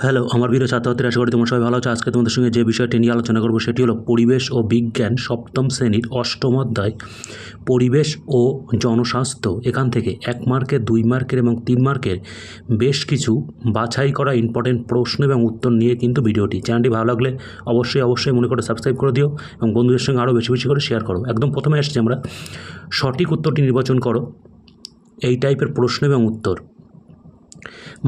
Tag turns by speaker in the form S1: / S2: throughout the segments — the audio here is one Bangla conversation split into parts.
S1: হ্যালো, আমার প্রিয় ছাত্রছাত্রীরা, আশা করি তোমরা সবাই ভালো আছো। আজকে তোমাদের সঙ্গে যে বিষয়টি নিয়ে আলোচনা করব সেটি হলো পরিবেশ ও বিজ্ঞান সপ্তম শ্রেণীর অষ্টম অধ্যায় পরিবেশ ও জনস্বাস্থ্য। এখান থেকে 1 মার্কের, 2 মার্কের এবং 3 মার্কের বেশ কিছু বাছাই করা ইম্পর্টেন্ট প্রশ্ন এবং উত্তর নিয়ে কিন্তু ভিডিওটি। চ্যানেলটি ভালো লাগলে অবশ্যই মনে করে সাবস্ক্রাইব করে দিও এবং বন্ধুদের সঙ্গে আরও বেশি করে শেয়ার করো। একদম প্রথমে আসছি আমরা, সঠিক উত্তরটি নির্বাচন করো। এই টাইপের প্রশ্ন এবং উত্তর।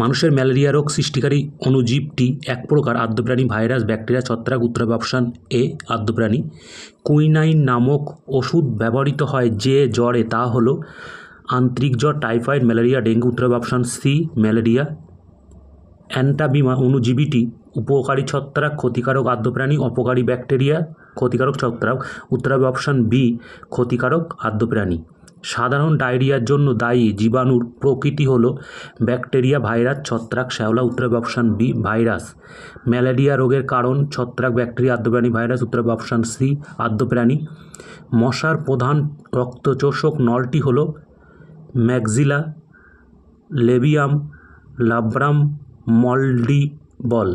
S1: মানুষের ম্যালেরিয়া রোগ সৃষ্টিকারী অণুজীবটি এক প্রকার আদ্যপ্রাণী, ভাইরাস, ব্যাকটেরিয়া, ছত্রাক। উত্তর হবে অপশান এ, আদ্যপ্রাণী। কুইনাইন নামক ওষুধ ব্যবহৃত হয় যে জ্বরে, তা হলো আন্তরিক জ্বর, টাইফয়েড, ম্যালেরিয়া, ডেঙ্গু। উত্তর হবে অপশান সি, ম্যালেরিয়া। অ্যান্টাবিমা অণুজীবীটি উপকারী ছত্রাক, ক্ষতিকারক আদ্যপ্রাণী, অপকারী ব্যাকটেরিয়া, ক্ষতিকারক ছত্রাক। উত্তর হবে অপশান বি, ক্ষতিকারক আদ্যপ্রাণী। সাধারণ ডায়রিয়ার জন্য দায়ী জীবাণুর প্রকৃতি হল ব্যাকটেরিয়া, ভাইরাস, ছত্রাক, শ্যাওলা। উত্তর হবে অপশান বি, ভাইরাস। ম্যালেরিয়া রোগের কারণ ছত্রাক, ব্যাকটেরিয়া, আদ্যপ্রাণী, ভাইরাস। উত্তর হবে অপশান সি, আদ্যপ্রাণী। মশার প্রধান রক্তচোষক নলটি হল ম্যাক্সিলা, লেবিয়াম, লাব্রাম, মল্ডিবল।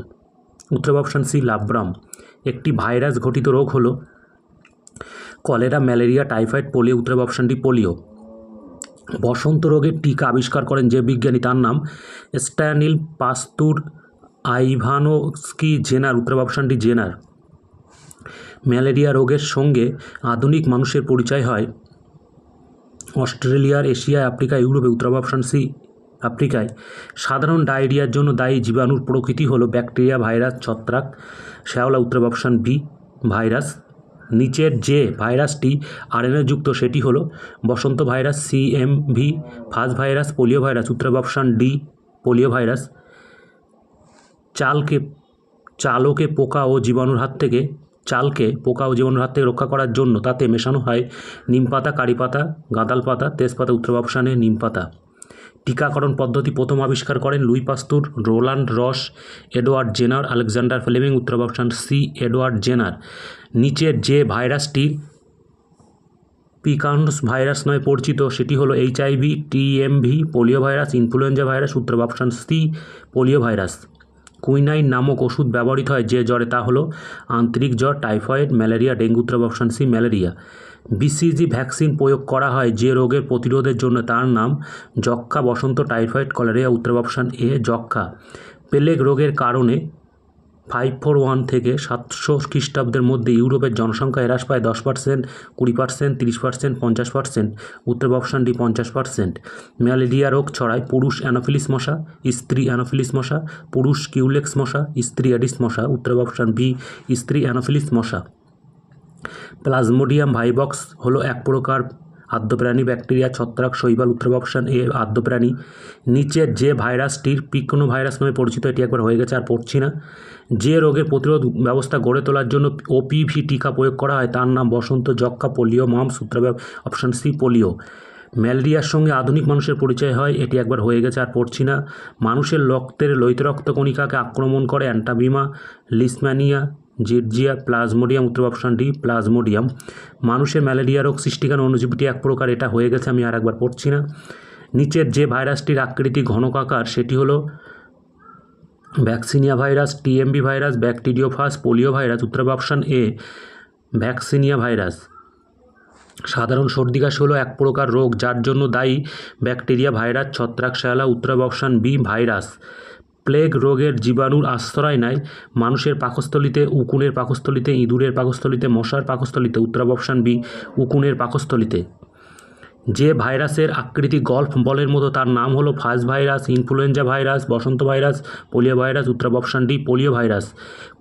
S1: উত্তর হবে অপশান সি, লাব্রাম। একটি ভাইরাস ঘটিত রোগ হলো কলেরা, ম্যালেরিয়া, টাইফয়েড, পোলিও। উত্তর হবে অপশান ডি, পোলিও। বসন্ত রোগের টিকা আবিষ্কার করেন যে বিজ্ঞানী, তার নাম স্ট্যানিল পাস্তুর আইভানোস্কি জেনার। উত্তর হবে অপশান ডি, জেনার। ম্যালেরিয়া রোগের সঙ্গে আধুনিক মানুষের পরিচয় হয় অস্ট্রেলিয়ার, এশিয়ায়, আফ্রিকা, ইউরোপে। উত্তর হবে অপশান সি, আফ্রিকায়। সাধারণ ডায়রিয়ার জন্য দায়ী জীবাণুর প্রকৃতি হলো ব্যাকটেরিয়া, ভাইরাস, ছত্রাক, শ্যাওলা। উত্তর হবে অপশান বি, ভাইরাস। নিচের যে ভাইরাসটি আরএনএ যুক্ত সেটি হলো বসন্ত ভাইরাস, সিএমভি, ফাজ ভাইরাস, পোলিও ভাইরাস। উত্তর হবে অপশান ডি, পোলিও ভাইরাস। চালকে পোকা ও জীবাণুর হাত থেকে রক্ষা করার জন্য তাতে মেশানো হয় নিম পাতা, কারি পাতা, গাঁদাল পাতা, তেজপাতা। উত্তর হবে অপশানে নিম পাতা। টিকাকরণ পদ্ধতি প্রথম আবিষ্কার করেন লুই পাস্তুর, রোলান্ড রস, এডওয়ার্ড জেনার, আলেকজান্ডার ফ্লেমিং। উত্তর হবে অপশান সি, এডওয়ার্ড জেনার। নিচের যে ভাইরাসটি পিকান্স ভাইরাস নয় পরিচিত সেটি হলো HIV, TMV, polio virus, influenza virus. উত্তর হবে option C, polio virus. Quinine নামক ওষুধ ব্যবহৃত হয় যে জ্বরে, তা হলো আন্তরিক জ্বর, টাইফয়েড, ম্যালেরিয়া, ডেঙ্গু। উত্তর হবে option C, malaria. BCG vaccine প্রয়োগ করা হয় যে রোগের প্রতিরোধের জন্য, তার নাম যক্ষ্মা, বসন্ত, টাইফয়েড, কলেরিয়া। উত্তর হবে অপশান এ, যক্ষ্মা। প্লেগ রোগের কারণে 541 থেকে 700 খ্রিস্টাব্দের মধ্যে ইউরোপের জনসংখ্যা হ্রাস পায় 10%, 20%, 30%, 50%। উত্তর হবে অপশান ডি, 50%। ম্যালেরিয়া রোগ ছড়ায় পুরুষ অ্যানোফিলিস মশা, স্ত্রী অ্যানোফিলিস মশা, পুরুষ কিউলেক্স মশা, স্ত্রী অ্যাডিস মশা। উত্তর হবে অপশান বি, স্ত্রী অ্যানোফিলিস মশা। প্লাজমোডিয়াম ভাইবক্স হলো এক প্রকার আদ্যপ্রাণী, ব্যাকটেরিয়া, ছত্রাক, শৈবাল। উত্তর হবে অপশান এ, আদ্যপ্রাণী। নিচের যে ভাইরাসটির পিকনো ভাইরাস নামে পরিচিত, এটি একবার হয়ে গেছে, আর পড়ছি না। যে রোগের প্রতিরোধ ব্যবস্থা গড়ে তোলার জন্য ওপিভি টিকা প্রয়োগ করা হয়, তার নাম বসন্ত, যক্ষ্মা, পোলিও, মাম্পস। উত্তর হবে অপশান সি, পোলিও। ম্যালেরিয়ার সঙ্গে আধুনিক মানুষের পরিচয় হয়, এটি একবার হয়ে গেছে, আর পড়ছি না। মানুষের লোহিত রক্তকণিকাকে আক্রমণ করে অ্যান্টাবিমা, লিশম্যানিয়া, জিরজিয়া, প্লাজমোডিয়াম। উত্তর অপশান ডি, প্লাজমোডিয়াম। মানুষের ম্যালেরিয়া রোগ সৃষ্টিকারী অণুজীবটি এক প্রকার, এটা হয়ে গেছে, আমি আর একবার পড়ছি না। নিচের যে ভাইরাসটির আকৃতি ঘনকাকার সেটি হলো vaccinia virus, TMB virus, bacteriophage, polio virus. উত্তর হবে অপশান এ, ভ্যাকসিনিয়া ভাইরাস। সাধারণ সর্দি কাশি হলো এক প্রকার রোগ যার জন্য দায়ী ব্যাকটেরিয়া, ভাইরাস, ছত্রাক, শ্যাওলা। উত্তর হবে অপশান বি, ভাইরাস। প্লেগ রোগের জীবাণুর আশ্রয় নেয় মানুষের পাকস্থলীতে, উকুনের পাকস্থলীতে, ইঁদুরের পাকস্থলীতে, মশার পাকস্থলীতে। উত্তর হবে অপশান বি, উকুনের পাকস্থলীতে। যে ভাইরাসের আকৃতি গল্ফ বলের মতো, তার নাম হলো ফাজ ভাইরাস, ইনফ্লুয়েঞ্জা ভাইরাস, বসন্ত ভাইরাস, পোলিও ভাইরাস। উত্তর হবে option D, polio virus.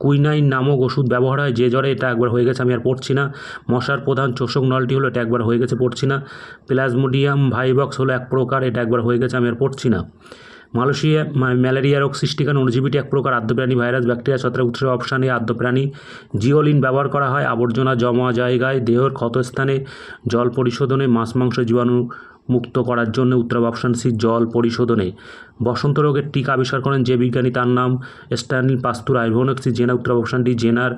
S1: Quinine নামক ওষুধ ব্যবহার হয় যে জ্বরে, এটা একবার হয়ে গেছে, আমি আর পড়ছি না। মশার প্রধান চোষক নলটি হলো, এটা একবার হয়ে গেছে, পড়ছি না। প্লাজমোডিয়াম ভাইবক্স হলো এক প্রকার, এটা একবার হয়ে গেছে, আমি আর পড়ছি না। ম্যালেরিয়া রোগ সৃষ্টিকারী অণুজীবীটি এক প্রকার আদ্যপ্রাণী, ভাইরাস, ব্যাকটেরিয়া, ছত্রাক। উত্তর অপশান এ, আদ্যপ্রাণী। জিওলিন ব্যবহার করা হয় আবর্জনা জমা জায়গায়, দেহের ক্ষতস্থানে, জল পরিশোধনে, মাছ মাংস জীবাণু মুক্ত করার জন্য। উত্তর অপশান সি, জল পরিশোধনে। বসন্ত রোগের টিকা আবিষ্কার করেন যে বিজ্ঞানী, তার নাম স্ট্যানিল পাস্তুর আইভানোস্কি জেনার। উত্তর অপশান ডি, জেনার।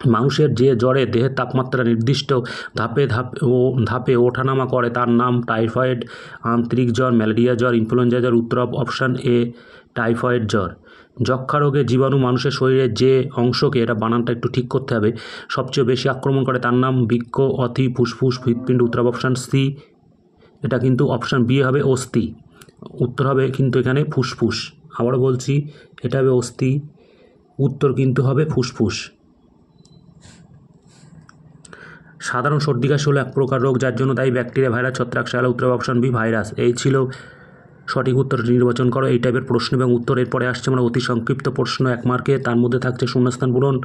S1: মানুষের যে জ্বরে দেহের তাপমাত্রা নির্দিষ্ট ধাপে ওঠানামা করে, তার নাম টাইফয়েড, আন্তরিক জ্বর, ম্যালেরিয়া জ্বর, ইনফ্লুয়েঞ্জা জ্বর। উত্তর অপশান এ, টাইফয়েড জ্বর। যক্ষ্মা রোগের জীবাণু মানুষের শরীরের যে অংশকে, এটা বানানটা একটু ঠিক করতে হবে, সবচেয়ে বেশি আক্রমণ করে তার নাম বৃক্ক, অথি, ফুসফুস, হৃৎপিণ্ড। উত্তর অপশান সি। এটা কিন্তু অপশান বি হবে অস্থি। উত্তর হবে কিন্তু এখানে ফুসফুস। আবারও বলছি, এটা হবে অস্থি, উত্তর কিন্তু হবে ফুসফুস। সাধারণ সর্দি কাশি হলো এক প্রকার রোগ যার জন্য দায়ী ব্যাকটেরিয়া, ভাইরাস, ছত্রাক, শ্যাওলা। উত্তর অপশান বি ভাইরাস। এই ছিল সঠিক উত্তর নির্বাচন করো। এই টাইপের প্রশ্ন এবং উত্তর। এরপরে আসছে আমরা অতি সংক্ষিপ্ত প্রশ্ন 1 মার্কে, তার মধ্যে থাকছে শূন্যস্থান পূরণ।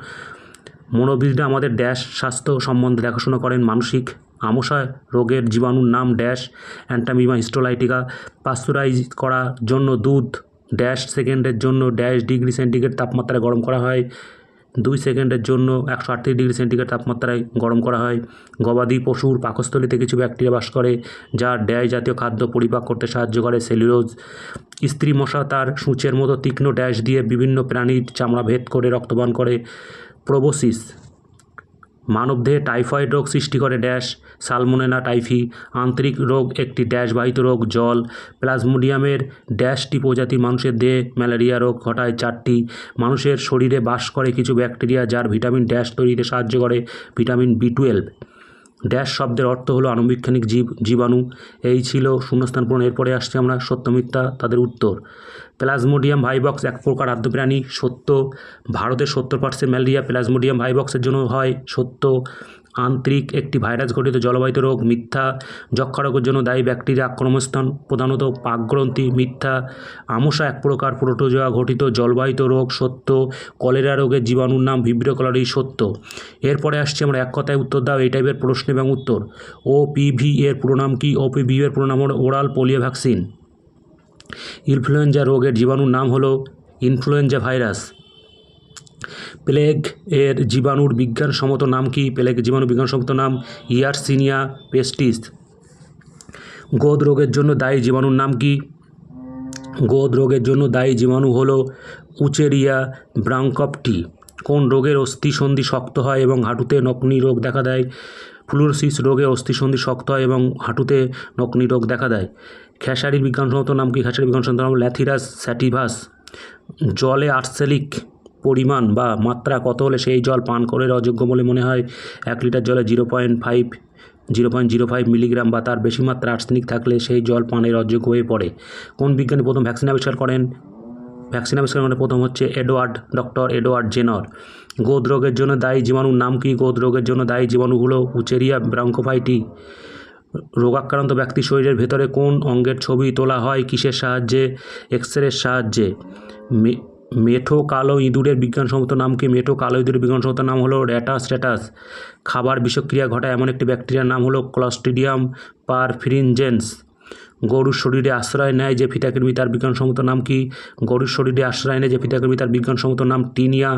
S1: মনোবিদরা আমাদের ড্যাশ স্বাস্থ্য সম্বন্ধে দেখাশোনা করেন। মানসিক আমাশয় রোগের জীবাণুর নাম ড্যাশ অ্যান্টামিবা হিস্টোলাইটিকা। পাস্তুরাইজ করার জন্য দুধ ড্যাশ সেকেন্ডের জন্য ড্যাশ ডিগ্রি সেন্টিগ্রেড তাপমাত্রায় গরম করা হয়। 2 সেকেন্ডের জন্য 138 ডিগ্রি সেন্টিগ্রেড তাপমাত্রায় গরম করা হয়। গবাদি পশুর পাকস্থলীতে কিছু ব্যাকটেরিয়া বাস করে যা ড্যাশ জাতীয় খাদ্য পরিপাক করতে সাহায্য করে। সেলুলোজ। স্ত্রী মশা তার সূঁচের মতো তীক্ষ্ণ ড্যাশ দিয়ে বিভিন্ন প্রাণীর চামড়া ভেদ করে রক্তপান করে। প্রোবোসিস। মানবদেহে টাইফয়েড রোগ সৃষ্টি করে ড্যাশ সালমোনেলা টাইফি। আন্তরিক রোগ একটি ড্যাশবাহিত রোগ জল। প্লাজমোডিয়ামের ড্যাশটি প্রজাতি মানুষের দেহে ম্যালেরিয়া রোগ ঘটায় 4টি। মানুষের শরীরে বাস করে কিছু ব্যাকটেরিয়া যার ভিটামিন ড্যাশ তৈরিতে সাহায্য করে ভিটামিন B12। ড্যাশ শব্দের অর্থ হলো আণুবীক্ষণিক জীবাণু। এই ছিল শূন্যস্থান পূরণ। এরপরে আসছে আমরা সত্য মিথ্যা তাদের উত্তর। প্লাজমোডিয়াম ভাইবক্স এক প্রকার আদ্য প্রাণী। সত্য। ভারতের 70% ম্যালেরিয়া প্লাজমোডিয়াম ভাইবক্সের জন্য হয়। সত্য। আন্তরিক একটি ভাইরাস ঘটিত জলবাহিত রোগ। মিথ্যা। যক্ষ্মা রোগের জন্য দায়ী ব্যাকটেরিয়া আক্রমণস্থান প্রধানত পাকগ্রন্থি। মিথ্যা। আমশা এক প্রকার প্রোটোজোয়া ঘটিত জলবাহিত রোগ। সত্য। কলেরা রোগের জীবাণুর নাম ভিব্রিও কলেরি। সত্য। এরপরে আসছে আমরা এক কথায় উত্তর দাও এই টাইপের প্রশ্ন এবং উত্তর। OPV এর পুরো নাম কি? OPV এর পুরো নাম হলো ওরাল পোলিও ভ্যাকসিন। ইনফ্লুয়েঞ্জা রোগের জীবাণুর নাম হলো ইনফ্লুয়েঞ্জা ভাইরাস। প্লেগ এর জীবাণুর বিজ্ঞানসম্মত নাম কি? প্লেগের জীবাণুর বিজ্ঞানসম্মত নাম ইয়ারসিনিয়া পেস্টিস। গোদ রোগের জন্য দায়ী জীবাণুর নাম কি? গোদ রোগের জন্য দায়ী জীবাণু হলো উচেরিয়া ব্রাঙ্কপটি। কোন রোগের অস্থিসন্ধি শক্ত হয় এবং হাঁটুতে নকনি রোগ দেখা দেয়? ফ্লুরোসিস রোগে অস্থিসন্ধি শক্ত হয় এবং হাঁটুতে নকনি রোগ দেখা দেয়। খেসারির বিজ্ঞানসম্মত নাম কি? খেসারির বিজ্ঞানসম্মত নাম ল্যাথিরাস স্যাটিভাস। জলে আর্সেনিক পরিমাণ বা মাত্রা কত হলে সেই জল পান করে অযোগ্য বলে মনে হয়? 1 লিটার জলে 0.05 মিলিগ্রাম বা তার বেশি মাত্রা আর্সেনিক থাকলে সেই জল পানের অযোগ্য হয়ে পড়ে। কোন বিজ্ঞানী প্রথম ভ্যাকসিন আবিষ্কার করেন? ভ্যাকসিন আবিষ্কার মানে প্রথম হচ্ছে ডক্টর এডওয়ার্ড জেনার। গোদ রোগের জন্য দায়ী জীবাণুর নাম কি? গোদ রোগের জন্য দায়ী জীবাণুগুলো উচেরিয়া ব্রাঙ্কোফাইটি। রোগাক্রান্ত ব্যক্তির শরীরের ভেতরে কোন অঙ্গের ছবি তোলা হয় কিসের সাহায্যে? এক্সরের সাহায্যে। মেঠো কালো ইঁদুরের বিজ্ঞানসম্মত নাম কি? মেঠো কালো ইঁদুরের বিজ্ঞানসম্মত নাম হলো র্যাটাস্ট্যাটাস। খাবার বিষক্রিয়া ঘটায় এমন একটি ব্যাকটেরিয়ার নাম হলো ক্লস্ট্রিডিয়াম পারফিরিনজেন্স। গরুর শরীরে আশ্রয় নেয় যে ফিতাকৃমি তার বিজ্ঞানসম্মত নাম কি? গরুর শরীরে আশ্রয় নেয় যে ফিতাকৃমি তার বিজ্ঞানসম্মত নাম টিনিয়া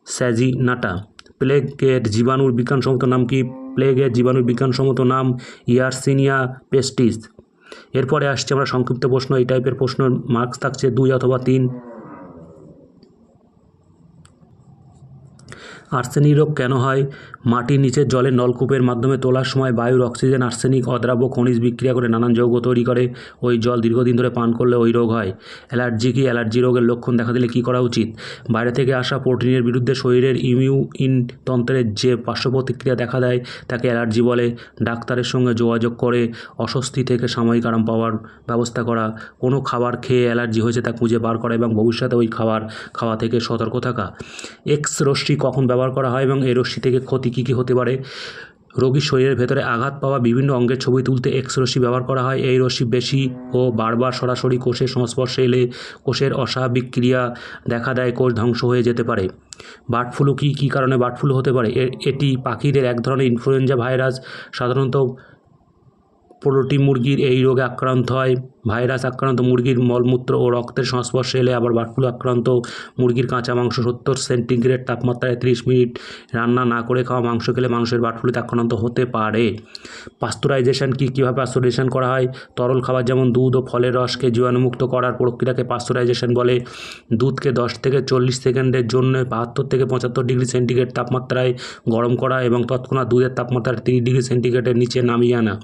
S1: স্যাজিনাটা। প্লেগের জীবাণুর বিজ্ঞানসম্মত নাম কি? প্লেগের জীবাণুর বিজ্ঞানসম্মত নাম ইয়ারসিনিয়া পেস্টিস। এরপরে আসছে আমরা সংক্ষিপ্ত প্রশ্ন। এই টাইপের প্রশ্ন মার্কস থাকছে 2 অথবা 3। আর্সেনিক রোগ কেন হয়? মাটির নিচের জলের নলকূপের মাধ্যমে তোলার সময় বায়ুর অক্সিজেন আর্সেনিক অদ্রাব্য খনিজ বিক্রিয়া করে নানান যৌগ তৈরি করে। ওই জল দীর্ঘদিন ধরে পান করলে ওই রোগ হয়। অ্যালার্জি কি? অ্যালার্জি রোগের লক্ষণ দেখা দিলে কী করা উচিত? বাইরে থেকে আসা প্রোটিনের বিরুদ্ধে শরীরের ইমিউন তন্ত্রের যে পার্শ্ব প্রতিক্রিয়া দেখা দেয় তাকে অ্যালার্জি বলে। ডাক্তারের সঙ্গে যোগাযোগ করে অস্বস্তি থেকে সাময়িক আরাম পাওয়ার ব্যবস্থা করা। কোনো খাবার খেয়ে অ্যালার্জি হয়েছে তা খুঁজে বার করা এবং ভবিষ্যতে ওই খাবার খাওয়া থেকে সতর্ক থাকা। এক্স রশ্মি কখন ব্যবহার করা হয় এবং এই রশ্মি থেকে ক্ষতি কী কী হতে পারে? রোগীর শরীরের ভেতরে আঘাত পাওয়া বিভিন্ন অঙ্গের ছবি তুলতে এক্স রশ্মি ব্যবহার করা হয়। এই রশ্মি বেশি ও বারবার সরাসরি কোষের সংস্পর্শে এলে কোষের অস্বাভাবিক ক্রিয়া দেখা দেয়, কোষ ধ্বংস হয়ে যেতে পারে। বার্ড ফ্লু কী কারণে বার্ড ফ্লু হতে পারে? এটি পাখিদের এক ধরনের ইনফ্লুয়েঞ্জা ভাইরাস। সাধারণত পোলট্রি মুরগির এই রোগে আক্রান্ত হয়। ভাইরাস আক্রান্ত মুরগির মলমূত্র ও রক্তের সংস্পর্শে এলে আবার বার্ড ফ্লু আক্রান্ত মুরগির কাঁচা মাংস 70 সেন্টিগ্রেড তাপমাত্রায় 30 মিনিট রান্না না করে খাওয়া মাংস খেলে মানুষের বার্ড ফ্লুতে আক্রান্ত হতে পারে। পাস্তুরাইজেশন কীভাবে পাস্তুরাইজেশন করা হয়? তরল খাবার যেমন দুধ ও ফলের রসকে জীবাণুমুক্ত করার প্রক্রিয়াকে পাস্তুরাইজেশন বলে। দুধকে 10 থেকে 40 সেকেন্ডের জন্য 72 থেকে 75 ডিগ্রি সেন্টিগ্রেড তাপমাত্রায় গরম করা এবং তৎক্ষণাৎ দুধের তাপমাত্রা 30 ডিগ্রি সেন্টিগ্রেডের নিচে নামিয়ে আনা।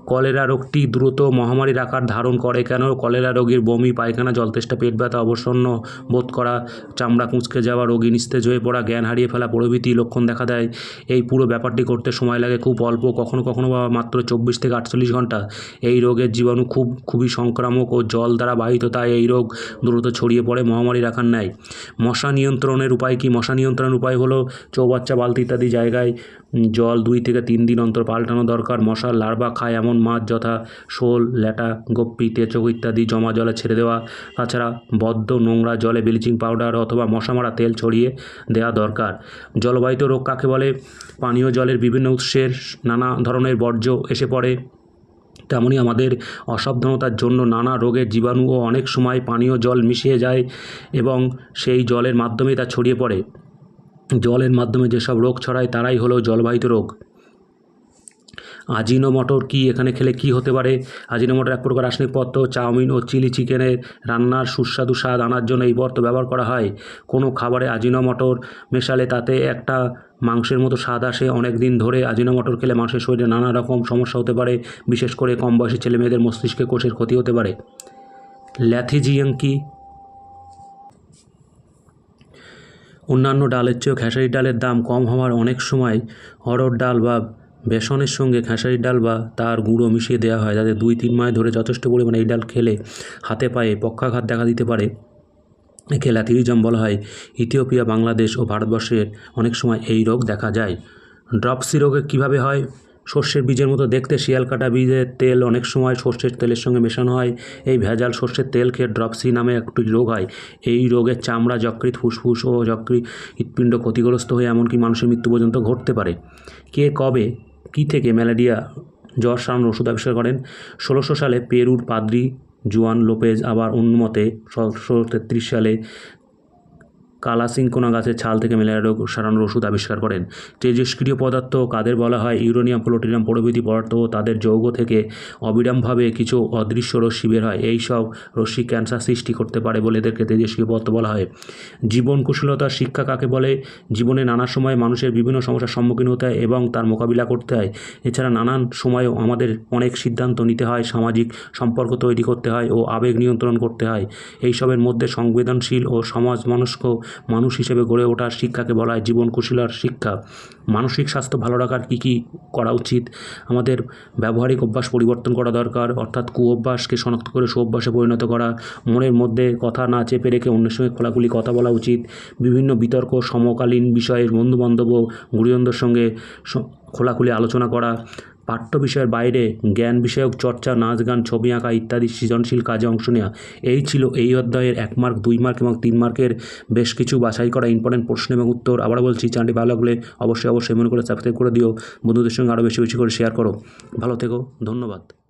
S1: কলেরা রোগটি দ্রুত মহামারীর আকার ধারণ করে কেন? কলেরা রোগীর বমি, পায়খানা, জলতেষ্টা, পেট ব্যথা, অবসন্ন বোধ করা, চামড়া কুঁচকে যাওয়া, রোগী নিস্তেজ হয়ে পড়া, জ্ঞান হারিয়ে ফেলা প্রভৃতি লক্ষণ দেখা দেয়। এই পুরো ব্যাপারটি করতে সময় লাগে খুব অল্প, কখনো কখনো বা মাত্র 24 থেকে 48 ঘন্টা। এই রোগের জীবাণু খুবই সংক্রামক ও জল দ্বারা বাহিত, তাই এই রোগ দ্রুত ছড়িয়ে পড়ে, মহামারীর আকার নেয়। মশা নিয়ন্ত্রণের উপায় কি? মশা নিয়ন্ত্রণের উপায় হলো চৌবাচ্চা, বালতি ইত্যাদি জায়গায় জল 2 থেকে 3 দিন অন্তর পাল্টানো দরকার। মশার লার্ভা খায় এমন মাছ যথা শোল, ল্যাটা, গপ্পি, তেচক ইত্যাদি জমা জলে ছেড়ে দেওয়া। তাছাড়া বদ্ধ নোংরা জলে ব্লিচিং পাউডার অথবা মশা মারা তেল ছড়িয়ে দেওয়া দরকার। জলবাহিত রোগ কাকে বলে? পানীয় জলের বিভিন্ন উৎসের নানা ধরনের বর্জ্য এসে পড়ে, তেমনি আমাদের অসাবধানতার জন্য নানা রোগের জীবাণুও অনেক সময় পানীয় জল মিশিয়ে যায় এবং সেই জলের মাধ্যমেই তা ছড়িয়ে পড়ে। জলের মাধ্যমে যেসব রোগ ছড়ায় তারাই হলো জলবাহিত রোগ। আজিনোমোটো কি? এখানে খেলে কি হতে পারে? আজিনোমোটো এক প্রকার রাসায়নিক পদার্থ। চাউমিন ও চিলি চিকেনের রান্নার সুস্বাদু স্বাদ আনার জন্য এই পদার্থ ব্যবহার করা হয়। কোনো খাবারে আজিনোমোটোর মেশালে তাতে একটা মাংসের মতো স্বাদ আসে। অনেক দিন ধরে আজিনোমোটোর খেলে মানুষের শরীরে নানা রকম সমস্যা হতে পারে, বিশেষ করে কম বয়সী ছেলেমেয়েদের মস্তিষ্কে কোষের ক্ষতি হতে পারে। ল্যাথিজিয়াম কি? অন্যান্য ডালের চেয়েও খেসারির ডালের দাম কম হওয়ার অনেক সময় অড়হর ডাল বা বেসনের সঙ্গে খেসারির ডাল বা তার গুঁড়ো মিশিয়ে দেওয়া হয়, যাতে 2-3 মাস ধরে যথেষ্ট পরিমাণে এই ডাল খেলে হাতে পায়ে পক্ষাঘাত দেখা দিতে পারে। একে ল্যাথিজিয়াম বলা হয়। ইথিওপিয়া, বাংলাদেশ ও ভারতবর্ষের অনেক সময় এই রোগ দেখা যায়। ড্রপসি রোগে কীভাবে হয়? সর্ষের বীজের মতো দেখতে শিয়াল কাটা বীজের তেল অনেক সময় সর্ষের তেলের সঙ্গে মেশানো হয়। এই ভেজাল সর্ষের তেল খেয়ে ড্রপসি নামে একটি রোগ হয়। এই রোগের চামড়া, যকৃৎ, ফুসফুস ও যকৃৎ হৃৎপিণ্ড ক্ষতিগ্রস্ত হয়ে এমনকি মানুষের মৃত্যু পর্যন্ত ঘটতে পারে। কে, কবে, কী থেকে ম্যালেরিয়া জ্বর সারানোর ওষুধ আবিষ্কার করেন? 1600 সালে পেরুর পাদ্রি জুয়ান লোপেজ, আবার অন্য মতে 1733 সালে কালাসিংকোনা গাছের ছাল থেকে ম্যালেরিয়া রোগ সারানোর ওষুধ আবিষ্কার করেন। তেজস্ক্রিয় পদার্থ কাদের বলা হয়? ইউরেনিয়াম, প্লুটোনিয়াম প্রভৃতি পদার্থ ও তাদের যৌগ থেকে অবিরামভাবে কিছু অদৃশ্য রশ্মি বের হয়। এই সব রশ্মি ক্যান্সার সৃষ্টি করতে পারে বলে এদেরকে তেজস্ক্রিয় পদার্থ বলা হয়। জীবন কুশলতার শিক্ষা কাকে বলে? জীবনে নানা সময় মানুষের বিভিন্ন সমস্যার সম্মুখীন হতে হয় এবং তার মোকাবিলা করতে হয়। এছাড়া নানান সময়ও আমাদের অনেক সিদ্ধান্ত নিতে হয়, সামাজিক সম্পর্ক তৈরি করতে হয় ও আবেগ নিয়ন্ত্রণ করতে হয়। এইসবের মধ্যে সংবেদনশীল ও সমাজ মনস্ক মানুষ হিসেবে গড়ে ওঠার শিক্ষাকে বলা হয় জীবন কুশলার শিক্ষা। মানসিক স্বাস্থ্য ভালো রাখার কী করা উচিত? আমাদের ব্যবহারিক অভ্যাস পরিবর্তন করা দরকার, অর্থাৎ কুঅভ্যাসকে শনাক্ত করে সুঅভ্যাসে পরিণত করা। মনের মধ্যে কথা না চেপে রেখে অন্যের সঙ্গে খোলাখুলি কথা বলা উচিত। বিভিন্ন বিতর্ক, সমকালীন বিষয়ে বন্ধুবান্ধব ও গুরুজনদের সঙ্গে খোলাখুলি আলোচনা করা। পাঠ্য বিষয়ের বাইরে জ্ঞান বিষয়ক চর্চা, নাচ, গান, ছবি আঁকা ইত্যাদি সৃজনশীল কাজে অংশ নেওয়া। এই ছিল এই অধ্যায়ের 1 মার্ক, 2 মার্ক এবং 3 মার্কের বেশ কিছু বাছাই করা ইম্পর্টেন্ট প্রশ্ন এবং উত্তর। আবার বলছি, চ্যানেলটি ভালো লাগলে অবশ্যই মনে করে সাবস্ক্রাইব করে দিও। বন্ধুদের সঙ্গে আরও বেশি করে শেয়ার করো। ভালো থেকো, ধন্যবাদ।